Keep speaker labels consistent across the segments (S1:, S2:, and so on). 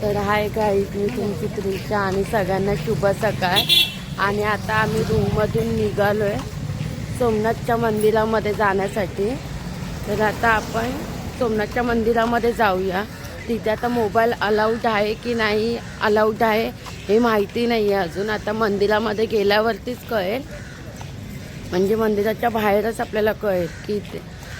S1: तर hi guys, मी तुमची त्रिशा आणि सगळ्यांना शुभ सकाळ. आणि आता आम्ही रूममधून निघालो आहे सोमनाथच्या मंदिरामध्ये जाण्यासाठी. तर आता आपण सोमनाथच्या मंदिरामध्ये जाऊया. तिथे आता मोबाईल अलाउड आहे की नाही अलाउड आहे हे माहिती नाही आहे अजून. आता मंदिरामध्ये गेल्यावरतीच कळेल, म्हणजे मंदिराच्या बाहेरच आपल्याला कळेल की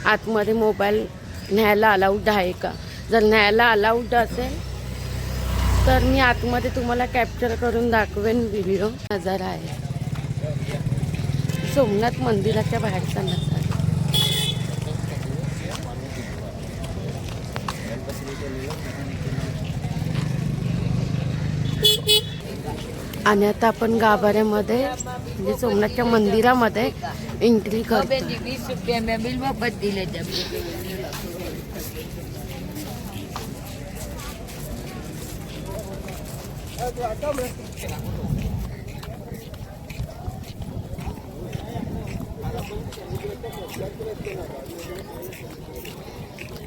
S1: आतमध्ये मोबाईल न्यायला अलाउड आहे का. जर न्यायला अलाउड असेल तर मी आतमध्ये तुम्हाला कॅप्चर करून दाखवेन व्हिडिओ. नजारा आहे सोमनाथ मंदिराच्या बाहेरचा नजारा. आणि आता आपण गाभाऱ्यामध्ये म्हणजे सोमनाथच्या मंदिरामध्ये एंट्री करतो.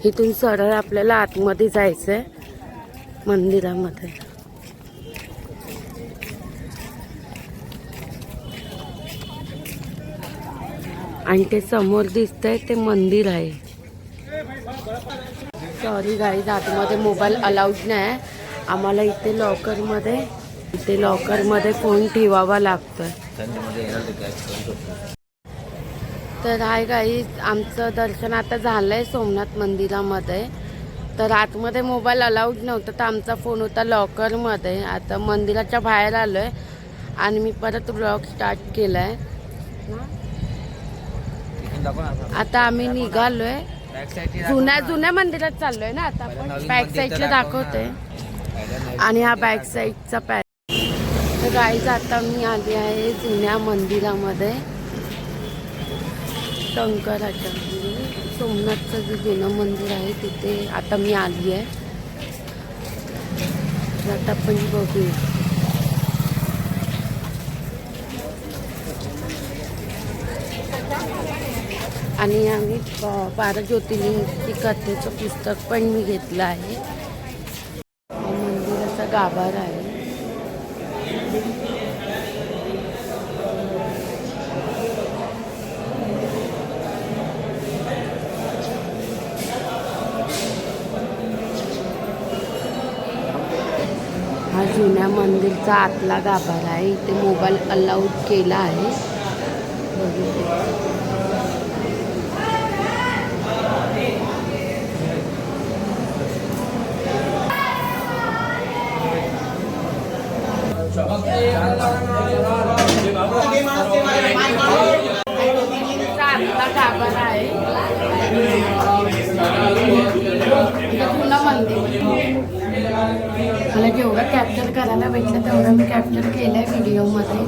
S1: इथून सरळ आपल्याला आतमध्ये जायचंय मंदिरामध्ये. आणि ते समोर दिसतंय ते मंदिर आहे. सॉरी गाईज, आतमध्ये मोबाईल अलाउड नाही. आम्हाला इथे लॉकरमध्ये फोन ठेवावा लागतोय. तर हाय गाईज, आमचं दर्शन आता झालंय सोमनाथ मंदिरामध्ये. तर आतमध्ये मोबाईल अलाउड नव्हतं, तर आमचा फोन होता लॉकरमध्ये. आता मंदिराच्या बाहेर आलोय आणि मी परत ब्लॉग स्टार्ट केलाय. आता आम्ही निघालोय जुन्या मंदिरात चाललोय ना. आता आपण बॅक साईडला दाखवते आणि हा बॅक साईडचा तर गाईज आता मी आली आहे जुन्या मंदिरामध्ये. शंकराच्या सोमनाथचं जे जुनं मंदिर आहे तिथे आता मी आली आहे. आता आपण बघूया. आणि आम्ही 12 ज्योतिर्लिंगची कथेचं पुस्तक पण मी घेतलं आहे. मंदिराचा गाभारा आहे. हा जुन्या मंदिरचा आतला गाभारा आहे. इथे मोबाईल अलाउड केला आहे. आतला गाभारा आहे जुनं मंदिर. मला जेवढं कॅप्चर करायला भेटलं तेवढं मी कॅप्चर केलंय व्हिडिओमध्ये.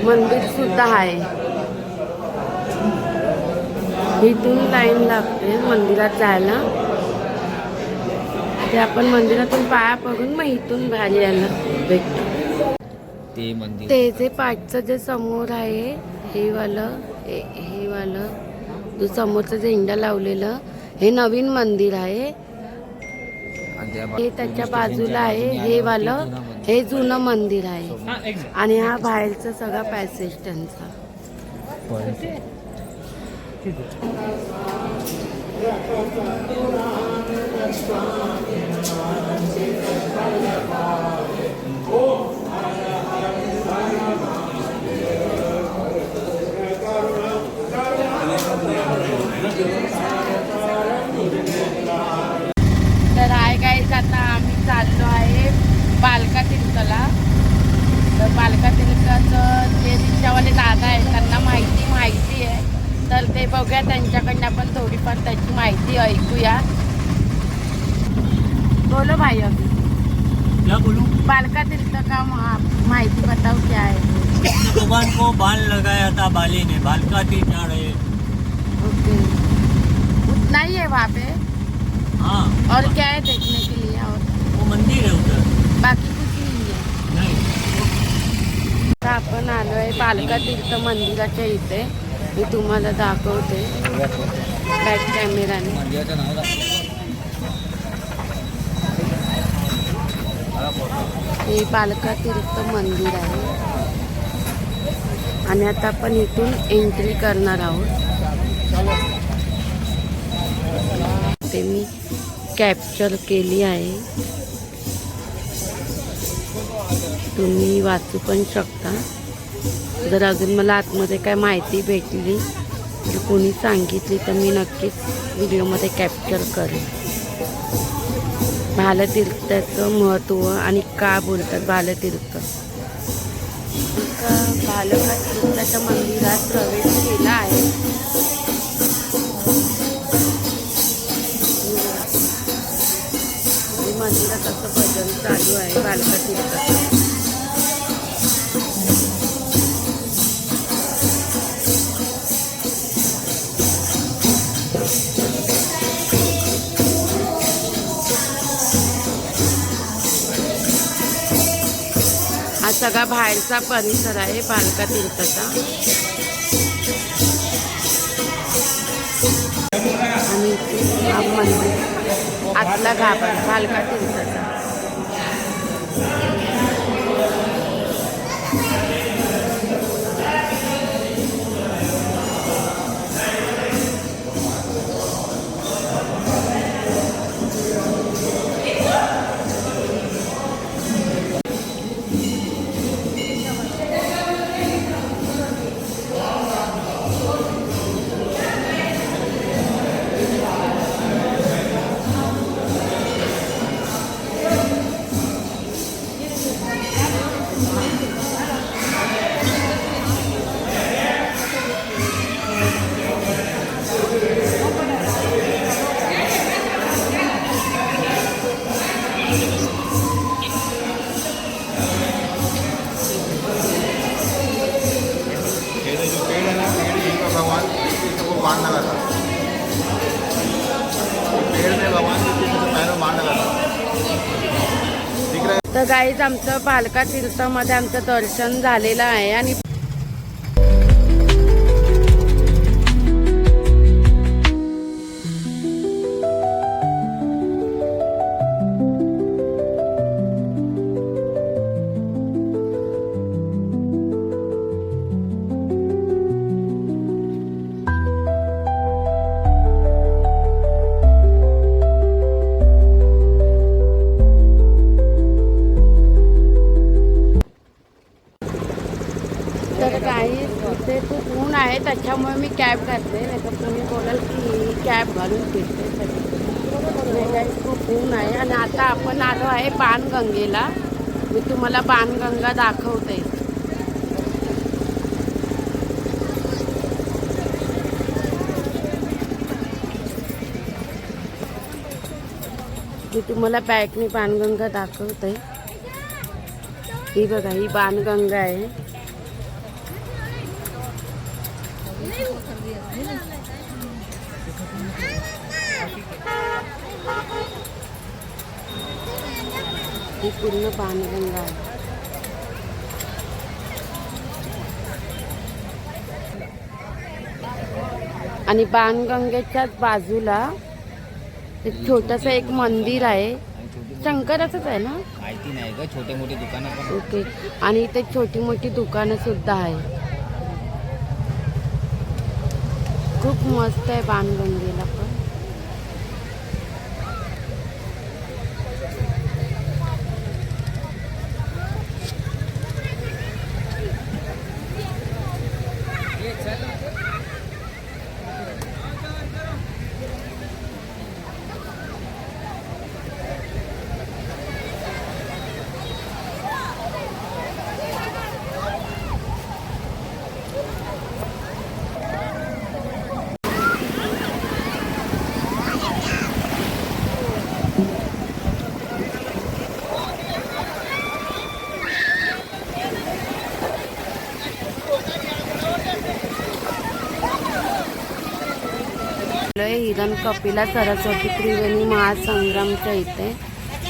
S1: मंदिर सुद्धा आहे. इथून लाईन लागते मंदिरात जायला. ते आपण मंदिरातून पाया पडून मग इथून बाहेर यायला भेटतो. ते जे पाठचं जे समोर आहे हे वालं जो समोरचं जे इंडा लावलेलं हे नवीन मंदिर आहे. हे त्याच्या बाजूला आहे हे जुनं मंदिर आहे. आणि हा बाहेरचा सगळा पॅसेज त्यांचा. तर आहे गाईज, आता आम्ही चाललो आहे बालका तीर्थला. तर बालका तीर्थाचं जे रिक्षावाले दादा आहे त्यांना माहिती आहे. तर ते बघूया, त्यांच्याकडनं आपण थोडीफार त्याची माहिती ऐकूया. बोलो भाई, अभी
S2: क्या बोलूं?
S1: बालका तीर्थ का माहिती बताओ क्या है.
S2: भगवान को बाल लगाया था बाली ने, बालका तीर्थ जा रहे.
S1: ओके, उतना ही है वहाँ पे.
S2: हाँ.
S1: और क्या है देखने के लिए? और
S2: वो मंदिर है उधर,
S1: बाकी कुछ नहीं है.
S2: नहीं.
S1: आता आपण आलो आहे पालका तीर्थ मंदिराच्या इथे. मी तुम्हाला दाखवते बॅक कॅमेराने. हे पालका तीर्थ मंदिर आहे आणि आता आपण इथून एंट्री करणार आहोत. ते मी कॅप्चर केली आहे, तुम्ही वाचू पण शकता. जर अजून मला आतमध्ये काय माहिती भेटली तर कोणी सांगितली तर मी नक्कीच व्हिडिओमध्ये कॅप्चर करेन. बालतीर्थाचं महत्त्व आणि का बोलतात बालतीर्थ. बालतीर्थाच्या मंदिरात प्रवेश केला आहे. मंदिरात असं भजन चालू आहे बालका तीर्थाचं. हा सगळा बाहेरचा परिसर आहे बालका तीर्थाचा. आणि हा मंदिर आतला गाभा बालका तीर्थाचा. तर गाईज आमचं पालका तीर्थामध्ये आमचं दर्शन झालेलं आहे. आणि तर काही इथे खूप ऊन आहे त्याच्यामुळे मी कॅब घातले, नाही तर तुम्ही बोलाल की कॅब घालून फिरते सगळी. काही खूप ऊन आहे. आणि आता आपण आलो आहे बाणगंगेला. मी तुम्हाला बाणगंगा दाखवते. मी तुम्हाला बॅकने बाणगंगा दाखवते. ही बघा, ही बाणगंगा आहे. ही पूर्ण बाणगंगा आहे. आणि बाणगंगेच्याच बाजूला एक छोटंसं एक मंदिर आहे. शंकराचंच आहे ना?
S2: माहिती नाही का, छोटे मोठे दुकानं पण.
S1: ओके. आणि इथे छोटी मोठी दुकानं सुद्धा आहे. खूप मस्त आहे बाणगंगेला पण. हिरण कपिला सरस्वती त्रिवेणी महासंग्रामच्या इथे,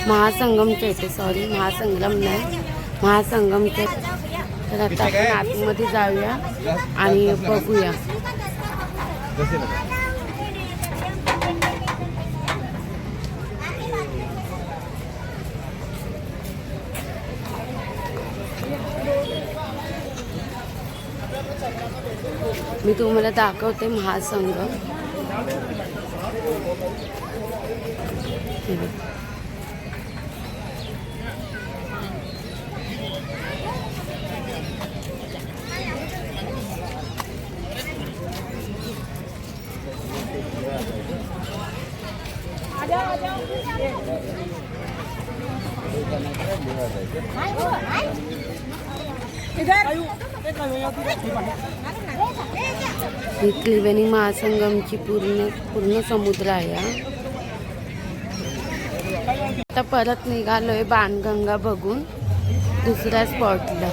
S1: महासंगमच्या इथे, सॉरी महासंग्राम नाही, महासंगमच्या तर आता आपण आतमध्ये जाऊया आणि बघूया. मी तुम्हाला दाखवते महासंगम. ही त्रिवेणी महासंगमची पूर्ण समुद्र आहे हा. आता परत निघालोय बाणगंगा बघून दुसऱ्या स्पॉटला.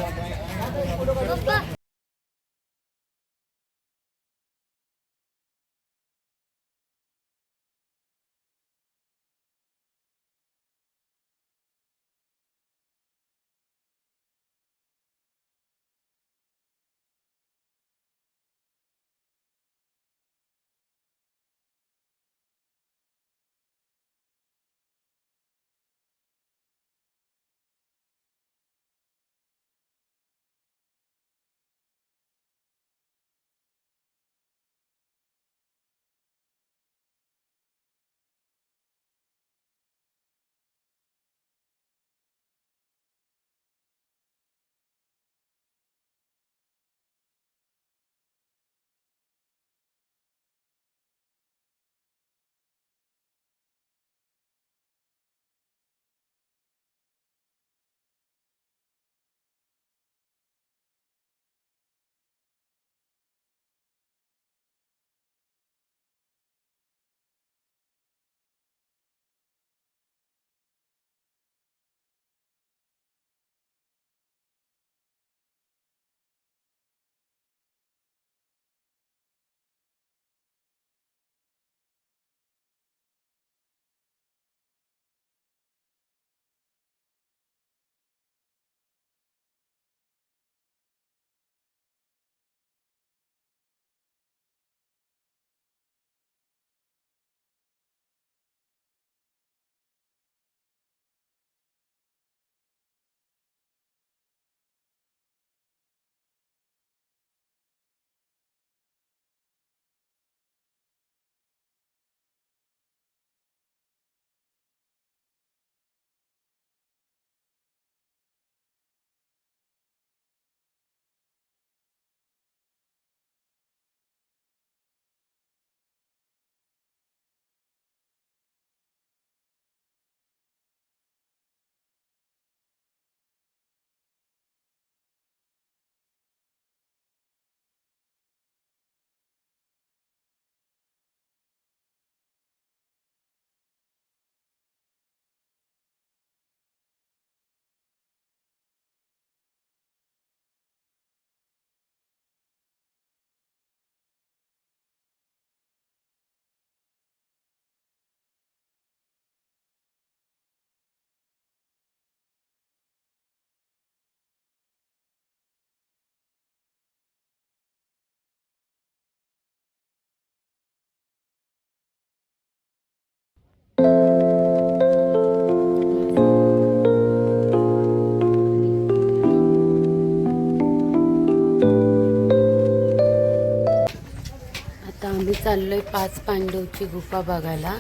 S1: आम्ही चाललोय पाच पांडवची गुफा बघायला.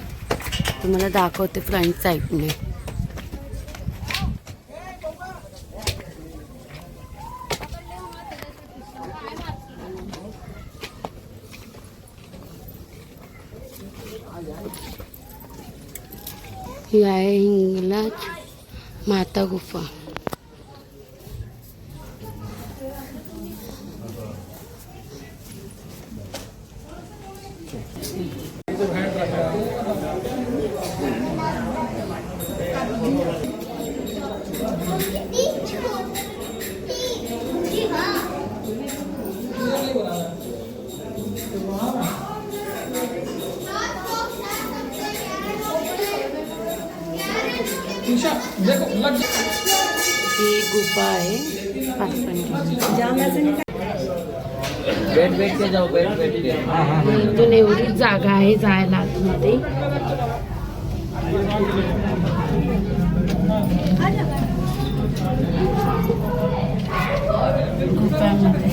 S1: तुम्हाला दाखवते फ्रंट साईडने. ही आहे हिंगलाज माता गुफा. ही गुफा आहे.
S2: बैठ के जाओ बैठ के
S1: इथून एवढीच जागा आहे जायला आतमध्ये. गुफामध्ये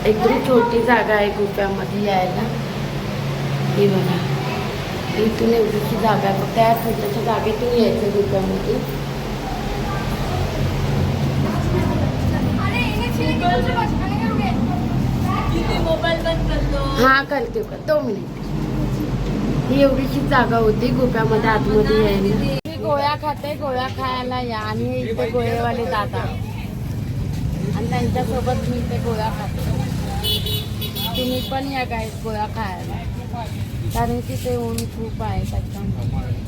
S1: एकदम छोटी जागा आहे गुफामध्ये यायला. ही बघा इथून एवढीची जागा आहे, फक्त त्या छोट्याच्या जागेतून यायचं गुफामध्ये. हा करते का 2 मिनिट. ही एवढीची जागा होती गुफामध्ये आतमध्ये यायला. मी गोळ्या खाते, गोळ्या खायला या. आणि इथे गोळेवाले दादा आणि त्यांच्यासोबत मी इथे गोळ्या खाते. तुम्ही पण या काय गोळ्या खायला, कारण की ते ऊन खूप आहे त्याच्यामुळे.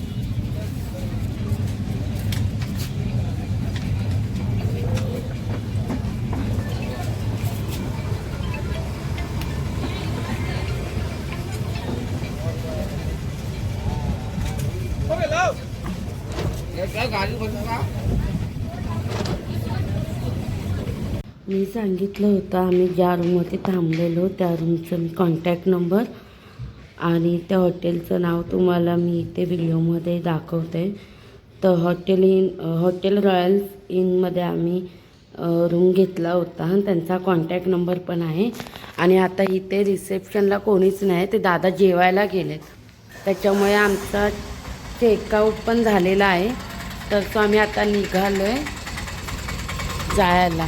S1: मी सांगितलं होतं आम्ही ज्या रूममध्ये थांबलेलो त्या रूमचं मी कॉन्टॅक्ट नंबर आणि त्या हॉटेलचं नाव तुम्हाला मी इथे व्हिडिओमध्ये दाखवते. तर हॉटेल रॉयल इनमध्ये आम्ही रूम घेतला होता आणि त्यांचा कॉन्टॅक्ट नंबर पण आहे. आणि आता इथे रिसेप्शनला कोणीच नाही, ते दादा जेवायला गेलेत. त्याच्यामुळे आमचा चेकआउट पण झालेला आहे. तर तो आम्ही आता निघालो आहे जायला.